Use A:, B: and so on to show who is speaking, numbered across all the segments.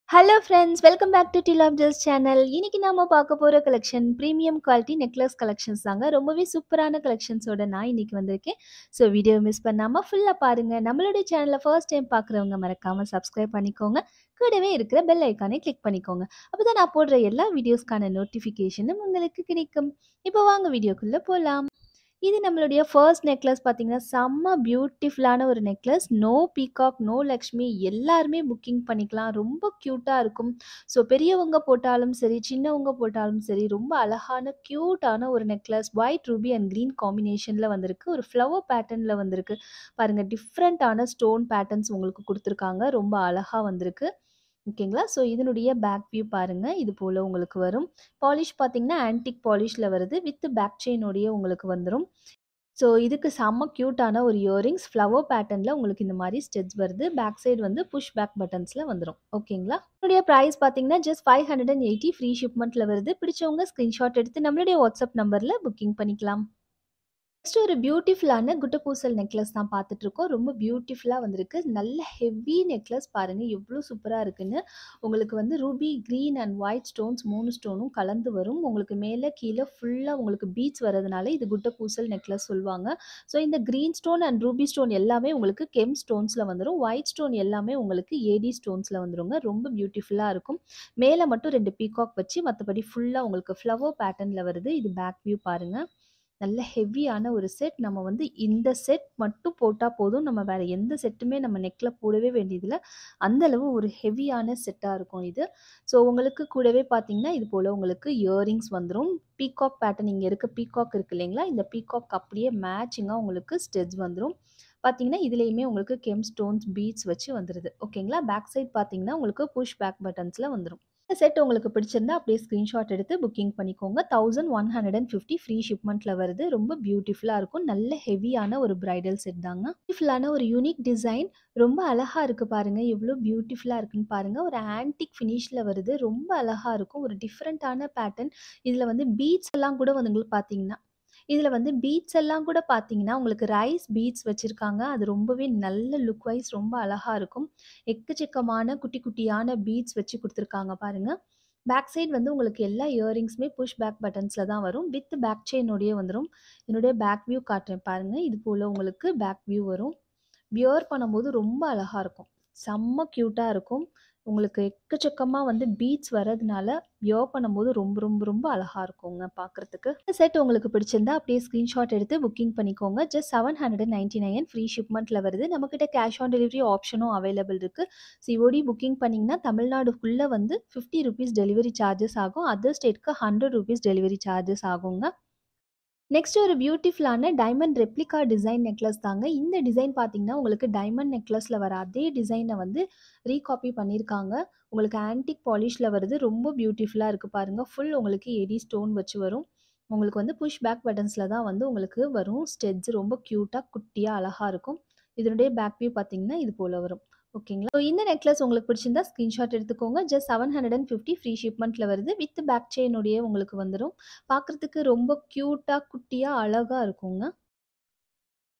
A: Hello friends, welcome back to T love jewels channel. இன்னைக்கு நாம பார்க்க போற collection premium quality necklace collections தாங்க. ரொம்பவே சூப்பரான கலெக்ஷன்ஸோட நான் இன்னைக்கு வந்திருக்கேன். ஸோ வீடியோ மிஸ் பண்ணாம ஃபுல்லா பாருங்க. நம்மளுடைய சேனலை ஃபர்ஸ்ட் டைம் பார்க்குறவங்க மறக்காம சப்ஸ்கிரைப் பண்ணிக்கோங்க. கூடவே இருக்கிற பெல் ஐக்கானை கிளிக் பண்ணிக்கோங்க. அப்பதான் நான் போடுற எல்லா வீடியோஸ்க்கான நோட்டிஃபிகேஷனும் உங்களுக்கு கிடைக்கும். இப்போ வாங்க வீடியோக்குள்ள போலாம். இது நம்மளுடைய ஃபர்ஸ்ட் நெக்லஸ் பார்த்தீங்கன்னா, செம்ம பியூட்டிஃபுல்லான ஒரு necklace. No peacock, no Lakshmi எல்லாருமே புக்கிங் பண்ணிக்கலாம். ரொம்ப க்யூட்டா இருக்கும். ஸோ பெரியவங்க போட்டாலும் சரி, சின்னவங்க போட்டாலும் சரி, ரொம்ப அழகான க்யூட்டான ஒரு necklace. White ruby and green காம்பினேஷன்ல வந்திருக்கு. ஒரு ஃப்ளவர் பேட்டர்ன்ல வந்திருக்கு. பாருங்க டிஃப்ரெண்ட்டான ஸ்டோன் பேட்டர்ன்ஸ் உங்களுக்கு குடுத்துருக்காங்க. ரொம்ப அழகா வந்திருக்கு. ஓகேங்களா? ஸோ இதனுடைய பேக் வியூ பாருங்க. இது போல உங்களுக்கு வரும். பாலிஷ் பார்த்தீங்கன்னா, ஆன்டிக் பாலிஷ்ல வருது. வித் பேக் செயினோடயே உங்களுக்கு வந்துரும். ஸோ இதுக்கு செம்ம கியூட்டான ஒரு இயரிங்ஸ் ஃப்ளவர் பேட்டர்ன்ல உங்களுக்கு இந்த மாரி ஸ்டெட்ஸ் வருது. பேக் சைடு வந்து புஷ் பேக் பட்டன்ஸ்ல வந்துரும். ஓகேங்களா? இதனுடைய பிரைஸ் பார்த்தீங்கன்னா, ஜஸ்ட் 580 ஃப்ரீ ஷிப்மெண்ட்ல வருது. பிடிச்சவங்க ஸ்கிரீன்ஷாட் எடுத்து நம்மளுடைய வாட்ஸ்அப் நம்பர்ல புக்கிங் பண்ணிக்கலாம். நெக்ஸ்ட் ஒரு பியூட்டிஃபுல்லான குட்டப்பூசல் நெக்லஸ் தான் பார்த்துட்டு இருக்கோம். ரொம்ப பியூட்டிஃபுல்லா வந்திருக்கு. நல்ல ஹெவி நெக்லஸ் பாருங்க எவ்ளோ சூப்பரா இருக்குன்னு. உங்களுக்கு வந்து Ruby, green and white stones 3 ஸ்டோனும் கலந்து வரும். உங்களுக்கு மேல கீழ ஃபுல்லா உங்களுக்கு பீட்ஸ் வரதுனால இது குட்டப்பூசல் நெக்லஸ் சொல்லுவாங்க. ஸோ இந்த green stone and Ruby stone எல்லாமே உங்களுக்கு கெம் ஸ்டோன்ஸ்ல வந்துரும். ஒயிட் ஸ்டோன் எல்லாமே உங்களுக்கு ஏடி ஸ்டோன்ஸ்ல வந்துருங்க. ரொம்ப பியூட்டிஃபுல்லா இருக்கும். மேல மட்டும் 2 பீகாக் வச்சு மத்தபடி ஃபுல்லா உங்களுக்கு ஃப்ளவர் பேட்டர்ன்ல வருது. இது பேக் வியூ பாருங்க. நல்ல ஹெவியான ஒரு செட். நம்ம வந்து இந்த செட் மட்டும் போட்டா போதும். நம்ம வேற எந்த செட்டுமே நம்ம நெக்ல போடவே வேண்டியதில்ல. அந்த அளவு ஒரு ஹெவியான செட்டா இருக்கும் இது. ஸோ உங்களுக்கு கூடவே பார்த்தீங்கன்னா, இது போல உங்களுக்கு இயரிங்ஸ் வந்துரும். பீகாக் பேட்டர்ன் இங்க இருக்க பீகாக் இருக்கு இல்லைங்களா? இந்த பீகாக் அப்படியே மேட்சிங்கா உங்களுக்கு ஸ்டெட்ஸ் வந்துரும். பார்த்தீங்கன்னா, இதுலயுமே உங்களுக்கு கெம் ஸ்டோன்ஸ், பீட்ஸ் வச்சு வந்துருது. ஓகேங்களா? பேக் சைட் பார்த்தீங்கன்னா, உங்களுக்கு புஷ் பேக் பட்டன்ஸ்ல வந்துரும். இந்த செட் உங்களுக்கு பிடிச்சிருந்தா அப்படியே ஸ்கிரீன்ஷாட் எடுத்து புக்கிங் பண்ணிக்கோங்க. 1150 ஃப்ரீ ஷிப்மெண்ட்ல வருது. ரொம்ப பியூட்டிஃபுல்லா இருக்கும். நல்ல ஹெவியான ஒரு பிரைடல் செட் தாங்க. பியூட்டிஃபுல்லான ஒரு யூனிக் டிசைன். ரொம்ப அழகா இருக்கு பாருங்க. எவ்வளோ பியூட்டிஃபுல்லா இருக்குன்னு பாருங்க. ஒரு ஆன்டிக் ஃபினிஷ்ல வருது. ரொம்ப அழகா இருக்கும். ஒரு டிஃப்ரெண்ட்டான பேட்டர்ன். இதுல வந்து பீட்ஸ் எல்லாம் கூட வந்து உங்களுக்கு பார்த்தீங்கன்னா இதுல வந்து பீட்ஸ் எல்லாம் கூட பார்த்தீங்கன்னா, உங்களுக்கு ரைஸ் பீட்ஸ் வச்சிருக்காங்க. அது ரொம்பவே நல்ல லுக் வைஸ் ரொம்ப அழகா இருக்கும். எக்கச்சக்கமான குட்டி குட்டியான பீட்ஸ் வச்சு குடுத்துருக்காங்க பாருங்க. பேக் சைடு வந்து உங்களுக்கு எல்லா இயரிங்ஸுமே புஷ் பேக் பட்டன்ஸ்ல தான் வரும். வித் பேக் செயினோடயே வந்துரும். என்னுடைய பேக் வியூ காட்டுறேன் பாருங்க. இது போல உங்களுக்கு பேக் வியூ வரும். வியர் பண்ணும்போது ரொம்ப அழகா இருக்கும். செம்ம கியூட்டா இருக்கும். உங்களுக்கு எக்கச்சக்கமா வந்து பீட்ஸ் வரதுனால, வியர் பண்ணும்போது ரொம்ப ரொம்ப ரொம்ப அழகா இருக்குங்க பார்க்கறதுக்கு. இந்த செட் உங்களுக்கு பிடிச்சிருந்தா அப்படியே ஸ்கிரீன்ஷாட் எடுத்து புக்கிங் பண்ணிக்கோங்க. ஜஸ்ட் 799 ஃப்ரீ ஷிப்மெண்ட்ல வருது. நம்மகிட்ட கேஷ் ஆன் டெலிவரி ஆப்ஷனும் அவைலபிள் இருக்கு. சிஓடி புக்கிங் பண்ணீங்கன்னா, தமிழ்நாடுக்குள்ள வந்து ₹50 டெலிவரி சார்ஜஸ் ஆகும். அதர் ஸ்டேட்க்கு ₹100 டெலிவரி சார்ஜஸ் ஆகுங்க. நெக்ஸ்ட் ஒரு பியூட்டிஃபுல்லான டைமண்ட் ரெப்ளிகா டிசைன் நெக்லஸ் தாங்க. இந்த டிசைன் பார்த்தீங்கன்னா, உங்களுக்கு டைமண்ட் நெக்லஸ்ல வர அதே டிசைன வந்து ரீகாப்பி பண்ணியிருக்காங்க. உங்களுக்கு ஆன்டிக் பாலிஷ்ல வருது. ரொம்ப பியூட்டிஃபுல்லா இருக்கு பாருங்க. ஃபுல் உங்களுக்கு எடி ஸ்டோன் வச்சு வரும். உங்களுக்கு வந்து புஷ் பேக் பட்டன்ஸ்ல தான் வந்து உங்களுக்கு வரும். ஸ்டெட்ஸ் ரொம்ப கியூட்டா, குட்டியா, அழகா இருக்கும். இதனுடைய பேக் வியூ பார்த்தீங்கன்னா, இது போல வரும். ஓகேங்களா? ஸோ இந்த நெக்லஸ் உங்களுக்கு பிடிச்சிருந்தா ஸ்கிரீன்ஷாட் எடுத்துக்கோங்க. ஜஸ்ட் 750 ஃப்ரீ ஷிப்மெண்ட்ல வருது. வித் பேக் செயினோடயே உங்களுக்கு வந்துரும். பார்க்கறதுக்கு ரொம்ப கியூட்டா, குட்டியா, அழகா இருக்குங்க.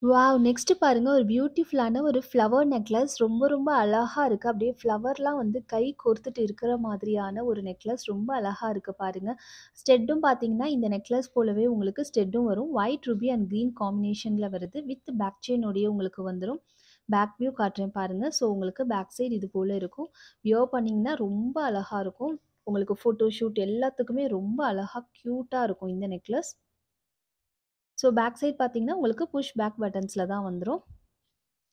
A: வாவ்! நெக்ஸ்ட் பாருங்க ஒரு பியூட்டிஃபுல்லான ஒரு ஃப்ளவர் நெக்லஸ். ரொம்ப ரொம்ப அழகா இருக்கு. அப்படியே ஃப்ளவர்லாம் வந்து கை கோர்த்துட்டு இருக்கிற மாதிரியான ஒரு நெக்லஸ். ரொம்ப அழகா இருக்கு பாருங்க. ஸ்டெட்டும் பார்த்தீங்கன்னா, இந்த நெக்லஸ் போலவே உங்களுக்கு ஸ்டெட்டும் வரும். ஒயிட் ரூபி அண்ட் கிரீன் காம்பினேஷன்ல வருது. வித் பேக் செயினோடயே உங்களுக்கு வந்துரும். பேக் வியூ காட்டுறேன் பாருங்க. ஸோ உங்களுக்கு பேக் சைடு இது போல இருக்கும். வியர் பண்ணீங்கன்னா ரொம்ப அழகா இருக்கும். உங்களுக்கு ஃபோட்டோ ஷூட் எல்லாத்துக்குமே ரொம்ப அழகா கியூட்டா இருக்கும் இந்த நெக்லஸ். ஸோ பேக் சைட் பார்த்தீங்கன்னா, உங்களுக்கு புஷ் பேக் பட்டன்ஸ்ல தான் வந்துரும்.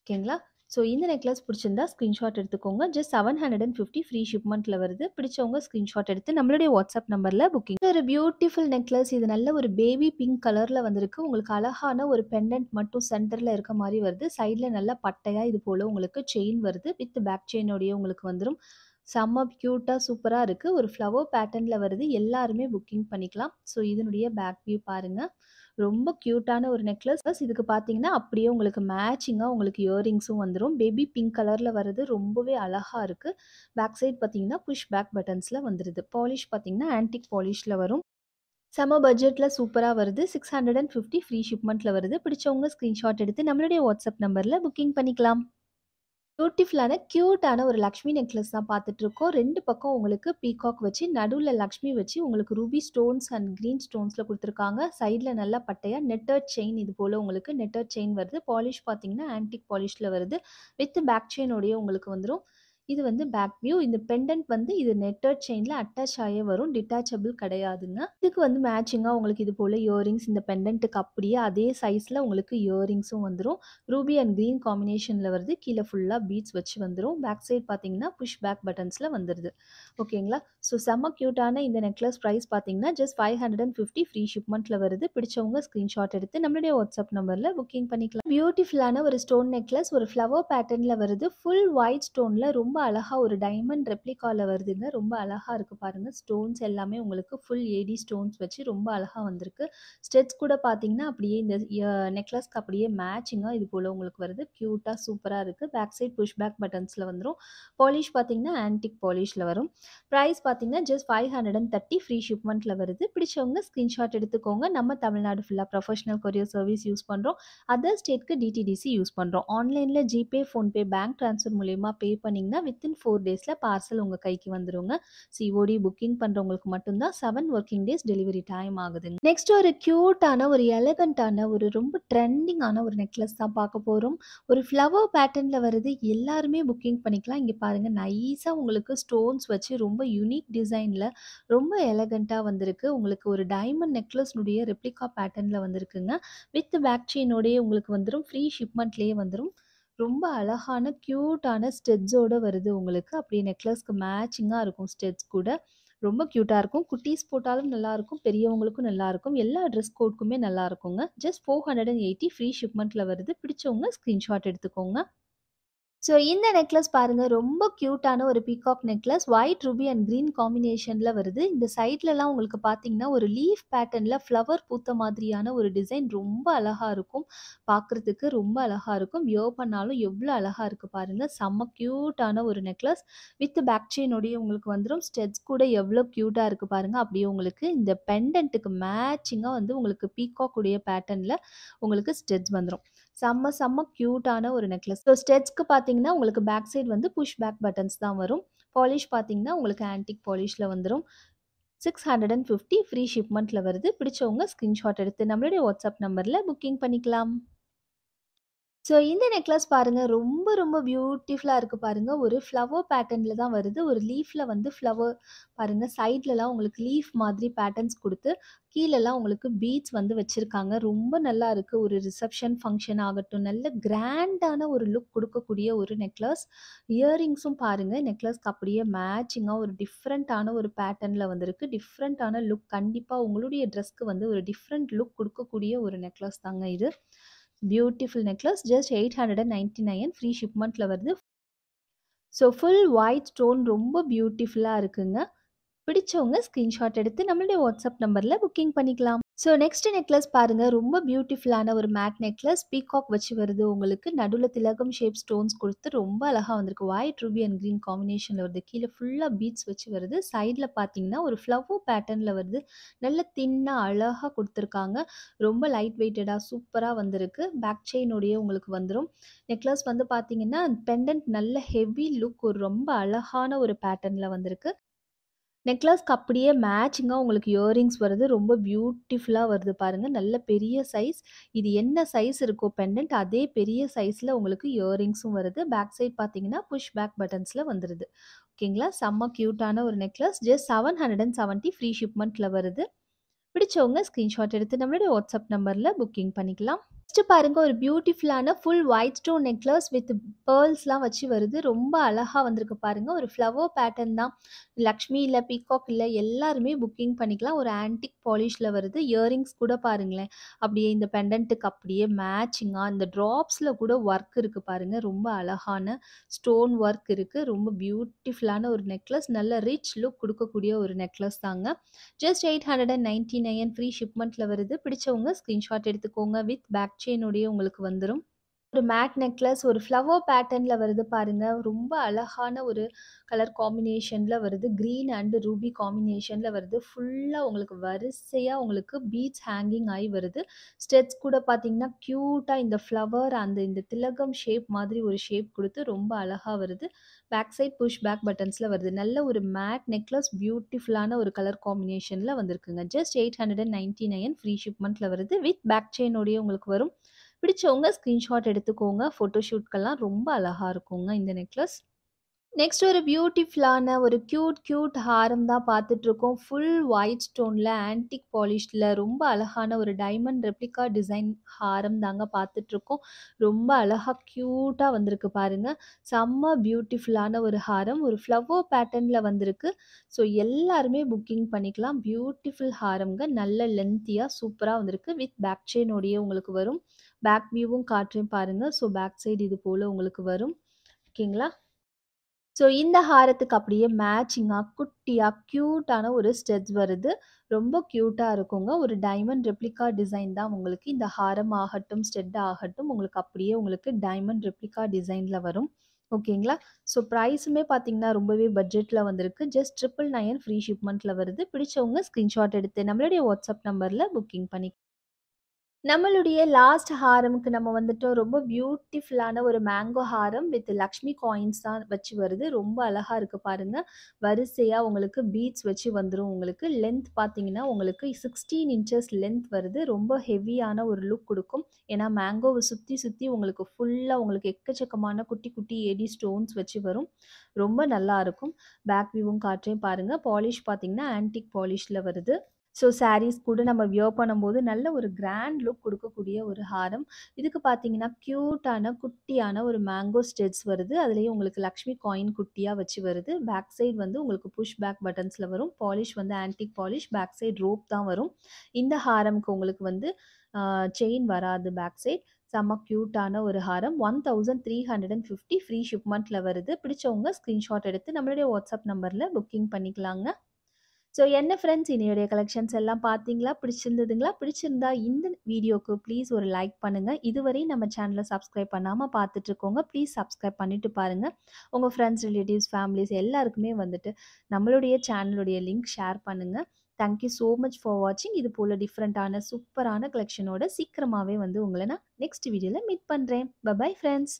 A: ஓகேங்களா? ஸோ இந்த நெக்லஸ் பிடிச்சிருந்தா ஸ்க்ரீன்ஷாட் எடுத்துக்கோங்க. ஜஸ்ட் 750 ஃப்ரீ ஷிப்மெண்ட்ல வருது. பிடிச்சவங்க ஸ்க்ரீன்ஷாட் எடுத்து நம்மளுடைய வாட்ஸ்அப் நம்பர்ல புக்கிங். இது ஒரு பியூட்டிஃபுல் நெக்லஸ். இது நல்ல ஒரு பேபி பிங்க் கலர்ல வந்திருக்கு. உங்களுக்கு அழகான ஒரு பெண்டன்ட் மட்டும் சென்டர்ல இருக்க மாரி வருது. சைட்ல நல்லா பட்டையா இது போல உங்களுக்கு செயின் வருது. வித் பேக் செயினோடயே உங்களுக்கு வந்துரும். செம்ம கியூட்டா சூப்பரா இருக்கு. ஒரு ஃப்ளவர் பேட்டர்ன்ல வருது. எல்லாருமே புக்கிங் பண்ணிக்கலாம். ஸோ இதனுடைய பேக் வியூ பாருங்க. ரொம்ப கியூட்டான ஒரு நெக்லஸ். இதுக்கு பார்த்தீங்கன்னா, அப்படியே உங்களுக்கு மேட்சிங்கா உங்களுக்கு இயரிங்ஸும் வந்துரும். பேபி பிங்க் கலர்ல வருது. ரொம்பவே அழகா இருக்கு. பேக் சைட் பார்த்தீங்கன்னா, புஷ் பேக் பட்டன்ஸ்ல வந்துருது. பாலிஷ் பார்த்தீங்கன்னா, ஆன்டிக் பாலிஷ்ல வரும். செம பட்ஜெட்ல சூப்பரா வருது. 650 ஃப்ரீ ஷிப்மெண்ட்ல வருது. பிடிச்சவங்க ஸ்கிரீன்ஷாட் எடுத்து நம்மளுடைய வாட்ஸ்அப் நம்பர்ல புக்கிங் பண்ணிக்கலாம். பியூட்டிஃபுல்லான, கியூட்டான ஒரு லக்ஷ்மி நெக்லஸ் தான் பார்த்துட்ருக்கோம். 2 பக்கம் உங்களுக்கு பீகாக் வச்சு, நடுவுல லக்ஷ்மி வச்சு, உங்களுக்கு ரூபி ஸ்டோன்ஸ் அண்ட் கிரீன் ஸ்டோன்ஸ்ல குடுத்துருக்காங்க. சைட்ல நல்லா பட்டையா நெட்டட் செயின் இது போல உங்களுக்கு நெட்டட் செயின் வருது. பாலிஷ் பார்த்தீங்கன்னா, ஆன்டிக் பாலிஷ்ல வருது. வித் பேக் செயினோடயே உங்களுக்கு வந்துரும். இது வந்து பேக் வியூ. இந்த பெண்டன்ட் வந்து இது நெட்டட் செயின்ல அட்டாச் ஆயே வரும். டிட்டாச்சபிள் கிடையாதுங்க. இதுக்கு வந்து மேட்சிங்கா உங்களுக்கு இது போல இயரிங்ஸ் இந்த பெண்டன்ட்டுக்கு அப்படியே அதே சைஸ்ல உங்களுக்கு இயரிங்ஸும் வந்துரும். ரூபி அண்ட் கிரீன் காம்பினேஷன்ல வருது. கீழ ஃபுல்லா பீட்ஸ் வச்சு வந்துரும். பேக் சைட் பார்த்தீங்கன்னா, புஷ் பேக் பட்டன்ஸ்ல வந்துருது. ஓகேங்களா? ஸோ செம்ம கியூட்டான இந்த நெக்லஸ் பிரைஸ் பார்த்தீங்கன்னா, ஜஸ்ட் 550 ஃப்ரீ ஷிப்மெண்ட்ல வருது. பிடிச்சவங்க ஸ்கிரீன்ஷாட் எடுத்து நம்மளுடைய வாட்ஸ்அப் நம்பர்ல புக்கிங் பண்ணிக்கலாம். பியூட்டிஃபுல்லான ஒரு ஸ்டோன் நெக்லஸ் ஒரு ஃப்ளவர் பேட்டர்ன்ல வருது. ஃபுல் ஒயிட் ஸ்டோன்ல ரொம்ப அழகா ஒரு டைமண்ட் ரெப்ளிகால வருதுங்க. ரொம்ப அழகா இருக்கு பாருங்க. ஸ்டோன்ஸ் எல்லாமே உங்களுக்கு ஃபுல் ஏடி ஸ்டோன்ஸ் வச்சு ரொம்ப அழகா வந்திருக்கு. ஸ்டெட்ஸ் கூட பார்த்தீங்கன்னா, அப்படியே இந்த நெக்லஸ்க்கு அப்படியே மேட்சிங்கா இது போல உங்களுக்கு வருது. கியூட்டா சூப்பரா இருக்கு. பேக் சைட் புஷ் பேக் பட்டன்ஸ்ல வந்துரும். பாலிஷ் பார்த்தீங்கன்னா, ஆன்டிக் பாலிஷ்ல வரும். பிரைஸ் பார்த்தீங்கன்னா, ஜஸ்ட் 530 ஃப்ரீ ஷிப்மெண்ட்ல வருது. பிடிச்சவங்க ஸ்கிரீன்ஷாட் எடுத்துக்கோங்க. நம்ம தமிழ்நாடு ஃபுல்லா ப்ரொஃபஷனல் கொரியர் சர்வீஸ் யூஸ் பண்றோம். அதர் ஸ்டேட்க்கு டிடிடிசி யூஸ் பண்றோம். ஆன்லைன்ல ஜிபே, ஃபோன்பே, பேங்க் ட்ரான்ஸ்ஃபர் மூலியமா பே பண்ணீங்கன்னா, வித்தின் 4 டேஸ்ல பார்சல் உங்க கைக்கு வந்துருங்க. சிஓடி புக்கிங் பண்றவங்களுக்கு மட்டும் தான் 7 வொர்க்கிங் டேஸ் டெலிவரி டைம் ஆகுதுங்க. நெக்ஸ்ட் ஒரு கியூட்டான, ஒரு எலகன்ட்டான, ஒரு ரொம்ப ட்ரெண்டிங்கான ஒரு நெக்லஸ் தான் பார்க்க போறோம். ஒரு ஃப்ளவர் பேட்டர்ன்ல வருது. எல்லாருமே புக்கிங் பண்ணிக்கலாம். இங்க பாருங்க நைஸா உங்களுக்கு ஸ்டோன்ஸ் வச்சு ரொம்ப யூனிக் டிசைன்ல ரொம்ப எலகன்ட்டா வந்திருக்கு. உங்களுக்கு ஒரு டைமண்ட் நெக்லஸ்னுடைய ரெப்ளிகா பேட்டர்ன்ல வந்திருக்குங்க. வித் பேக் செயினோடயே உங்களுக்கு வந்துரும். ஃப்ரீ ஷிப்மெண்ட்லேயே வந்துரும். ரொம்ப அழகான கியூட்டான ஸ்டெட்ஸோட வருது உங்களுக்கு. அப்படியே நெக்லஸ்க்கு மேட்சிங்கா இருக்கும் ஸ்டெட்ஸ் கூட. ரொம்ப கியூட்டா இருக்கும். குட்டீஸ் போட்டாலும் நல்லாயிருக்கும். பெரியவங்களுக்கும் நல்லாயிருக்கும். எல்லா ட்ரெஸ் கோட்க்குமே நல்லாயிருக்குங்க. ஜஸ்ட் 480 ஃப்ரீ ஷிப்மெண்ட்ல வருது. பிடிச்சவங்க ஸ்க்ரீன்ஷாட் எடுத்துக்கோங்க. ஸோ இந்த நெக்லஸ் பாருங்க ரொம்ப கியூட்டான ஒரு peacock necklace. White ruby and green காம்பினேஷன்ல வருது. இந்த சைட்லலாம் உங்களுக்கு பார்த்தீங்கன்னா, ஒரு லீஃப் பேட்டர்ன்ல ஃப்ளவர் பூத்த மாதிரியான ஒரு டிசைன் ரொம்ப அழகா இருக்கும். பார்க்குறதுக்கு ரொம்ப அழகா இருக்கும். வியர் பண்ணாலும் எவ்வளோ அழகா இருக்கு பாருங்க. செம்ம கியூட்டான ஒரு நெக்லஸ். வித் பேக் செயினோடயே உங்களுக்கு வந்துரும். ஸ்டெட்ஸ் கூட எவ்வளோ கியூட்டா இருக்கு பாருங்க. அப்படியே உங்களுக்கு இந்த பெண்டன்ட்டுக்கு மேட்சிங்கா வந்து உங்களுக்கு பீகாக் உடைய பேட்டர்ன்ல உங்களுக்கு ஸ்டெட்ஸ் வந்துரும். செம்ம செம்ம கியூட்டான ஒரு நெக்லஸ். ஸோ ஸ்டெட்ஸ்க்கு பார்த்தீங்கன்னா, உங்களுக்கு பேக் சைடு வந்து புஷ் பேக் பட்டன்ஸ் தான் வரும். பாலிஷ் பார்த்தீங்கன்னா, உங்களுக்கு ஆன்டிக் பாலிஷ்ல வந்துரும். 650 ஃப்ரீ ஷிப்மெண்ட்ல வருது. பிடிச்சவங்க ஸ்கிரீன்ஷாட் எடுத்து நம்மளுடைய வாட்ஸ்அப் நம்பர்ல புக்கிங் பண்ணிக்கலாம். ஸோ இந்த நெக்லஸ் பாருங்க ரொம்ப ரொம்ப பியூட்டிஃபுல்லா இருக்கு பாருங்க. ஒரு ஃப்ளவர் பேட்டர்ன்ல தான் வருது. ஒரு லீஃப்ல வந்து ஃப்ளவர் பாருங்க சைட்லலாம் உங்களுக்கு லீஃப் மாதிரி பேட்டர்ன்ஸ் குடுத்து, கீழலாம் உங்களுக்கு பீட்ஸ் வந்து வச்சிருக்காங்க. ரொம்ப நல்லா இருக்கு. ஒரு ரிசப்ஷன் ஃபங்ஷன் ஆகட்டும், நல்ல கிராண்டான ஒரு லுக் குடுக்கக்கூடிய ஒரு நெக்லஸ். இயரிங்ஸும் பாருங்க நெக்லஸ்க்கு அப்படியே மேட்சிங்கா ஒரு டிஃப்ரெண்ட்டான ஒரு பேட்டர்ன்ல வந்திருக்கு. டிஃப்ரெண்ட்டான லுக் கண்டிப்பா உங்களுடைய ட்ரெஸ்க்கு வந்து ஒரு டிஃப்ரெண்ட் லுக் குடுக்கக்கூடிய ஒரு நெக்லஸ் தாங்க இது. பியூட்டிஃபுல் நெக்லஸ் ஜஸ்ட் 899 ஃப்ரீ ஷிப்மெண்ட்ல வருது. ஸோ ஃபுல் ஒயிட் ஸ்டோன் ரொம்ப பியூட்டிஃபுல்லா இருக்குங்க. பிடிச்சவங்க ஸ்கிரீன்ஷாட் எடுத்து நம்மளுடைய வாட்ஸ்அப் நம்பர்ல புக்கிங் பண்ணிக்கலாம். ஸோ நெக்ஸ்ட் நெக்லஸ் பாருங்க ரொம்ப பியூட்டிஃபுல்லான ஒரு மேட் நெக்லஸ் பீகாக் வச்சு வருது உங்களுக்கு. நடுவுல திலகம் ஷேப் ஸ்டோன்ஸ் கொடுத்து ரொம்ப அழகா வந்திருக்கு. ஒயிட் ரூபி அண்ட் கிரீன் காம்பினேஷன்ல வருது. கீழே ஃபுல்லா பீட்ஸ் வச்சு வருது. சைட்ல பார்த்தீங்கன்னா ஒரு ஃப்ளவர் பேட்டர்ன்ல வருது. நல்ல தின்னா அழகா கொடுத்துருக்காங்க. ரொம்ப லைட் வெயிட்டடா சூப்பரா வந்திருக்கு. பேக் செயினோடயே உங்களுக்கு வந்துரும். நெக்லஸ் வந்து பார்த்தீங்கன்னா பெண்டன்ட் நல்ல ஹெவி லுக் ஒரு ரொம்ப அழகான ஒரு பேட்டர்ன்ல வந்திருக்கு. நெக்லஸ்க்கு அப்படியே மேட்சிங்கா உங்களுக்கு இயரிங்ஸ் வருது. ரொம்ப பியூட்டிஃபுல்லா வருது பாருங்க. நல்ல பெரிய சைஸ். இது என்ன சைஸ் இருக்கோ பெண்டன்ட் அதே பெரிய சைஸ்ல உங்களுக்கு இயரிங்ஸும் வருது. பேக் சைட் பார்த்தீங்கன்னா, புஷ் பேக் பட்டன்ஸ்ல வந்துருது. ஓகேங்களா? செம்ம கியூட்டான ஒரு நெக்லஸ். ஜஸ்ட் 770 ஃப்ரீ ஷிப்மெண்ட்ல வருது. பிடிச்சவங்க ஸ்கிரீன்ஷாட் எடுத்து நம்மளுடைய வாட்ஸ்அப் நம்பர்ல புக்கிங் பண்ணிக்கலாம். நெக்ஸ்ட் பாருங்க ஒரு பியூட்டிஃபுல்லான full white stone necklace with பேர்ல்ஸ்லாம் வச்சு வருது. ரொம்ப அழகா வந்திருக்கு பாருங்க. ஒரு ஃப்ளவர் பேட்டர்ன் தான். லக்ஷ்மி இல்ல, பீகாக் இல்ல எல்லாருமே புக்கிங் பண்ணிக்கலாம். ஒரு ஆன்டிக் பாலிஷ்ல வருது. இயரிங்ஸ் கூட பாருங்களேன். அப்படியே இந்த பெண்டன்ட்டுக்கு அப்படியே மேட்சிங்கா இந்த ட்ராப்ஸ்ல கூட ஒர்க் இருக்கு பாருங்க. ரொம்ப அழகான ஸ்டோன் ஒர்க் இருக்கு. ரொம்ப பியூட்டிஃபுல்லான ஒரு நெக்லஸ். நல்ல ரிச் லுக் குடுக்கக்கூடிய ஒரு நெக்லஸ் தாங்க. ஜஸ்ட் 899 ஃப்ரீ ஷிப்மெண்ட்ல வருது. பிடிச்சவங்க ஸ்கிரீன்ஷாட் எடுத்துக்கோங்க. வித் பேக் செயினோடயே உங்களுக்கு வந்துரும். ஒரு மேட் நெக்லஸ் ஒரு ஃப்ளவர் பேட்டர்ன்ல வருது பாருங்க. ரொம்ப அழகான ஒரு கலர் காம்பினேஷன்ல வருது. கிரீன் அண்ட் ரூபி காம்பினேஷன்ல வருது. ஃபுல்லா உங்களுக்கு வரிசையா உங்களுக்கு பீட்ஸ் ஹேங்கிங் ஆயி வருது. ஸ்டெட்ஸ் கூட பார்த்தீங்கன்னா, கியூட்டா இந்த ஃப்ளவர் இந்த திலகம் ஷேப் மாதிரி ஒரு ஷேப் குடுத்து ரொம்ப அழகா வருது. பேக் சைட் புஷ் பேக் பட்டன்ஸ்ல வருது. நல்ல ஒரு மேட் நெக்லஸ் பியூட்டிஃபுல்லான ஒரு கலர் காம்பினேஷன்ல வந்திருக்குங்க. ஜஸ்ட் 899 ஃப்ரீ ஷிப்மெண்ட்ல வருது. வித் பேக் செயினோடயே உங்களுக்கு வரும். பிடிச்சவங்க ஸ்கிரீன்ஷாட் எடுத்துக்கோங்க. ஃபோட்டோஷூட்க்கெல்லாம் ரொம்ப அழகா இருக்குங்க இந்த நெக்லஸ். நெக்ஸ்ட் ஒரு பியூட்டிஃபுல்லான ஒரு கியூட் ஹாரம் தான் பார்த்துட்ருக்கோம். ஃபுல் ஒயிட் ஸ்டோன்ல ஆன்டிக் பாலிஷ்ல ரொம்ப அழகான ஒரு டைமண்ட் ரெப்ளிகா டிசைன் ஹாரம் தாங்க பார்த்துட்ருக்கோம். ரொம்ப அழகா கியூட்டா வந்திருக்கு பாருங்க. செம்ம பியூட்டிஃபுல்லான ஒரு ஹாரம். ஒரு ஃப்ளவர் பேட்டர்ன்ல வந்திருக்கு. ஸோ எல்லாருமே புக்கிங் பண்ணிக்கலாம். பியூட்டிஃபுல் ஹாரம்ங்க. நல்ல லென்த்தியா சூப்பரா வந்திருக்கு. வித் பேக் செயினோடயே உங்களுக்கு வரும். பேக் வியூவும் காட்டுறேன் பாருங்க. ஸோ பேக் சைடு இது போல உங்களுக்கு வரும். ஓகேங்களா? ஸோ இந்த ஹாரத்துக்கு அப்படியே மேட்சிங்கா, குட்டியா, கியூட்டான ஒரு ஸ்டெட்ஸ் வருது. ரொம்ப கியூட்டா இருக்குங்க. ஒரு டைமண்ட் ரெப்ளிகா டிசைன் தான் உங்களுக்கு இந்த ஹாரம் ஆகட்டும், ஸ்டெட் ஆகட்டும் உங்களுக்கு அப்படியே உங்களுக்கு டைமண்ட் ரெப்ளிகா டிசைன்ல வரும். ஓகேங்களா? ஸோ ப்ரைஸுமே பார்த்தீங்கன்னா, ரொம்பவே பட்ஜெட்ல வந்திருக்கு. ஜஸ்ட் 999 ஃப்ரீ ஷிப்மெண்ட்ல வருது. பிடிச்சவங்க ஸ்கிரீன்ஷாட் எடுத்து நம்மளுடைய வாட்ஸ்அப் நம்பர்ல புக்கிங் பண்ணி நம்மளுடைய லாஸ்ட் ஹாரமுக்கு நம்ம வந்துட்டோம். ரொம்ப பியூட்டிஃபுல்லான ஒரு mango Haram with Lakshmi coins தான் வச்சு வருது. ரொம்ப அழகா இருக்கு பாருங்க. வரிசையா உங்களுக்கு பீட்ஸ் வச்சு வந்துரும் உங்களுக்கு. லென்த் பார்த்தீங்கன்னா, உங்களுக்கு 16 இன்ச்சஸ் லென்த் வருது. ரொம்ப ஹெவியான ஒரு லுக் குடுக்கும். ஏன்னா மேங்கோவ சுத்தி சுத்தி உங்களுக்கு ஃபுல்லா உங்களுக்கு எக்கச்சக்கமான குட்டி குட்டி ஏடி ஸ்டோன்ஸ் வச்சு வரும். ரொம்ப நல்லா இருக்கும். பேக் வியூவும் காட்டுறேன் பாருங்க. பாலிஷ் பார்த்தீங்கன்னா, ஆன்டிக் பாலிஷ்ல வருது. ஸோ சாரீஸ் கூட நம்ம வியர் பண்ணும்போது நல்ல ஒரு கிராண்ட் லுக் குடுக்கக்கூடிய ஒரு ஹாரம். இதுக்கு பார்த்தீங்கன்னா, கியூட்டான குட்டியான ஒரு மேங்கோ ஸ்டெட்ஸ் வருது. அதுலயும் உங்களுக்கு லக்ஷ்மி காயின் குட்டியா வச்சு வருது. பேக் சைடு வந்து உங்களுக்கு புஷ் பேக் பட்டன்ஸ்ல வரும். பாலிஷ் வந்து antique polish. Back side rope தான் வரும். இந்த ஹாரம்க்கு உங்களுக்கு வந்து செயின் வராது பேக் சைட். செம்ம கியூட்டான ஒரு ஹாரம். 1350 ஃப்ரீ ஷிப்மெண்ட்ல வருது. பிடிச்சவங்க ஸ்கிரீன்ஷாட் எடுத்து நம்மளுடைய வாட்ஸ்அப் நம்பர்ல புக்கிங் பண்ணிக்கலாங்க. ஸோ என்ன ஃப்ரெண்ட்ஸ் இன்னையோடைய கலெக்ஷன்ஸ் எல்லாம் பார்த்தீங்களா? பிடிச்சிருந்ததுங்களா? பிடிச்சிருந்தா இந்த வீடியோக்கு ப்ளீஸ் ஒரு லைக் பண்ணுங்க. இதுவரை நம்ம சேனல சப்ஸ்கிரைப் பண்ணாம பார்த்துட்ருக்கோங்க. ப்ளீஸ் சப்ஸ்கிரைப் பண்ணிட்டு பாருங்க. உங்க ஃப்ரெண்ட்ஸ், ரிலேட்டிவ்ஸ், ஃபேமிலிஸ் எல்லாருக்குமே வந்துட்டு நம்மளுடைய சேனலுடைய லிங்க் ஷேர் பண்ணுங்க. Thank you so much for வாட்சிங். இது போல டிஃப்ரெண்ட்டான சூப்பரான கலெக்ஷனோட சீக்கிரமாவே வந்து உங்கள நான் நெக்ஸ்ட் வீடியோல மீட் பண்றேன். Bye friends.